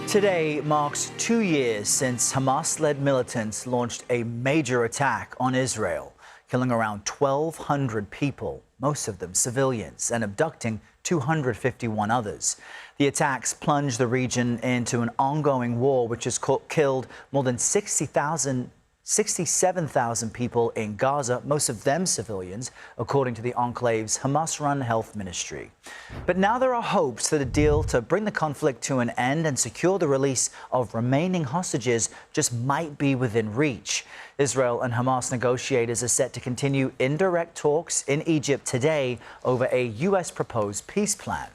Today marks 2 years since Hamas-led militants launched a major attack on Israel, killing around 1,200 people, most of them civilians, and abducting 251 others. The attacks plunged the region into an ongoing war which has killed more than 67,000 people in Gaza, most of them civilians, according to the enclave's Hamas-run health ministry. But now there are hopes that a deal to bring the conflict to an end and secure the release of remaining hostages just might be within reach. Israel and Hamas negotiators are set to continue indirect talks in Egypt today over a U.S. proposed peace plan.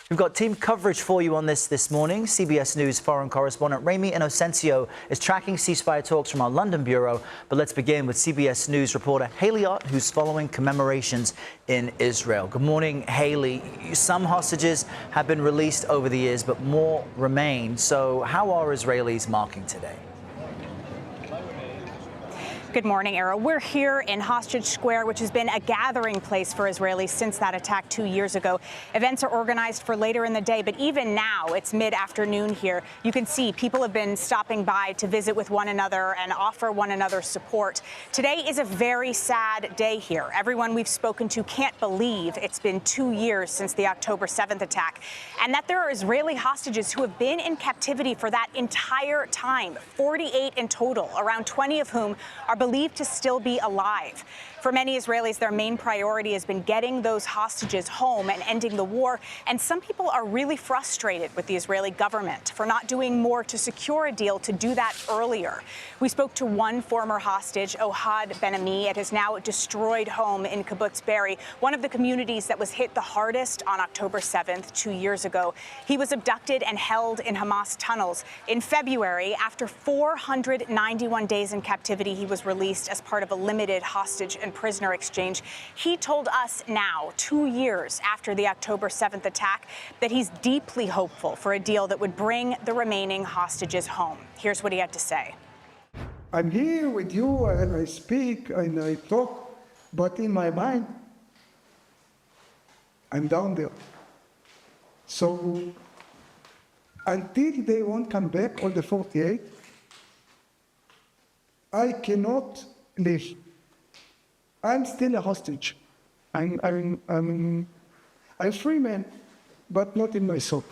We've got team coverage for you on this morning. CBS News foreign correspondent Ramy Inocencio is tracking ceasefire talks from our London bureau. But let's begin with CBS News reporter Haley Ott, who's following commemorations in Israel. Good morning, Haley. Some hostages have been released over the years, but more remain. So how are Israelis marking today? Good morning, Era. We're here in Hostage Square, which has been a gathering place for Israelis since that attack 2 years ago. Events are organized for later in the day, but even now, it's mid-afternoon here. You can see people have been stopping by to visit with one another and offer one another support. Today is a very sad day here. Everyone we've spoken to can't believe it's been 2 years since the October 7th attack, and that there are Israeli hostages who have been in captivity for that entire time, 48 in total, around 20 of whom are believed to still be alive. For many Israelis, their main priority has been getting those hostages home and ending the war. And some people are really frustrated with the Israeli government for not doing more to secure a deal to do that earlier. We spoke to one former hostage, Ohad Ben-Ami, at his now destroyed home in Kibbutz Be'eri, one of the communities that was hit the hardest on October 7th, 2 years ago. He was abducted and held in Hamas tunnels. In February, after 491 days in captivity, he was released as part of a limited hostage and prisoner exchange. He told us now, 2 years after the October 7th attack, that he's deeply hopeful for a deal that would bring the remaining hostages home. Here's what he had to say. I'm here with you and I speak and I talk, but in my mind, I'm down there. So until they won't come back, all the 48, I cannot live. I'm still a hostage. I'm a free man, but not in my soul.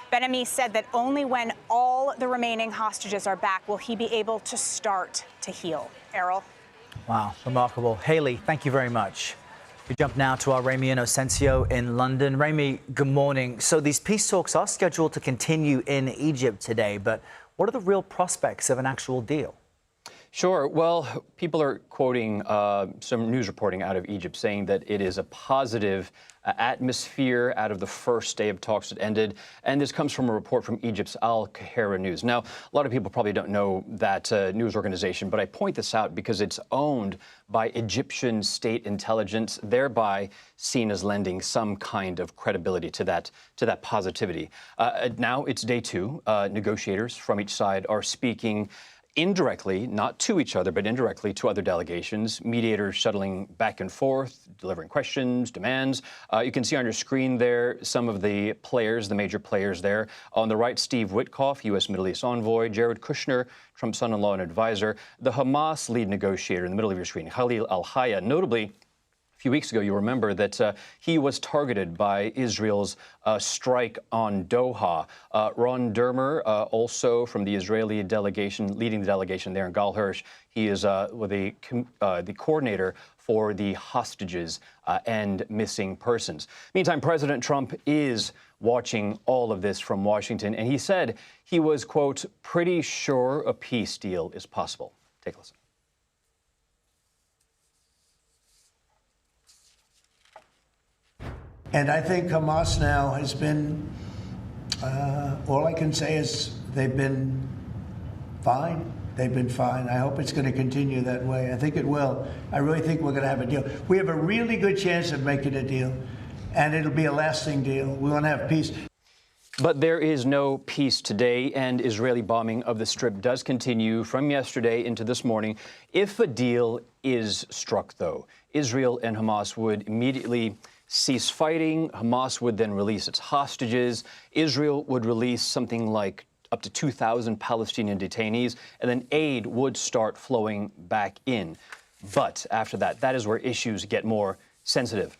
Ben-Ami said that only when all the remaining hostages are back will he be able to start to heal. Errol? Wow, remarkable. Haley, thank you very much. We jump now to our Ramy Inocencio in London. Ramy, good morning. So these peace talks are scheduled to continue in Egypt today, but what are the real prospects of an actual deal? Sure. Well, people are quoting some news reporting out of Egypt saying that it is a positive atmosphere out of the first day of talks that ended. And this comes from a report from Egypt's Al Kahira News. Now, a lot of people probably don't know that news organization, but I point this out because it's owned by Egyptian state intelligence, thereby seen as lending some kind of credibility to that positivity. Now it's day two. Negotiators from each side are speaking indirectly, not to each other, but indirectly to other delegations, mediators shuttling back and forth, delivering questions, demands. You can see on your screen there some of the players, the major players there. On the right, Steve Witkoff, U.S. Middle East envoy, Jared Kushner, Trump's son-in-law and advisor, the Hamas lead negotiator in the middle of your screen, Khalil al-Hayya. Notably, a few weeks ago, you remember that he was targeted by Israel's strike on Doha. Ron Dermer, also from the Israeli delegation, leading the delegation there in Gal Hirsch, he is the coordinator for the hostages and missing persons. Meantime, President Trump is watching all of this from Washington, and he said he was, quote, pretty sure a peace deal is possible. Take a listen. And I think Hamas now has been, all I can say is they've been fine. They've been fine. I hope it's going to continue that way. I think it will. I really think we're going to have a deal. We have a really good chance of making a deal, and it'll be a lasting deal. We want to have peace. But there is no peace today, and Israeli bombing of the Strip does continue from yesterday into this morning. If a deal is struck, though, Israel and Hamas would immediately cease fighting. Hamas would then release its hostages. Israel would release something like up to 2,000 Palestinian detainees, and then aid would start flowing back in. But after that, that is where issues get more sensitive.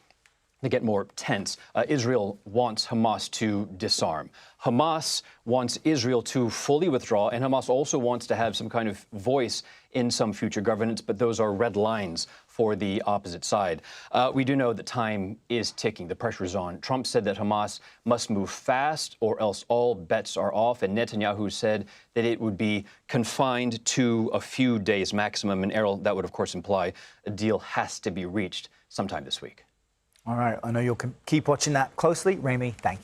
They get more tense. Israel wants Hamas to disarm. Hamas wants Israel to fully withdraw, and Hamas also wants to have some kind of voice in some future governance, but those are red lines for the opposite side. We do know that time is ticking. The pressure is on. Trump said that Hamas must move fast or else all bets are off, and Netanyahu said that it would be confined to a few days maximum. And Errol, that would, of course, imply a deal has to be reached sometime this week. All right, I know you'll keep watching that closely. Ramy, thank you.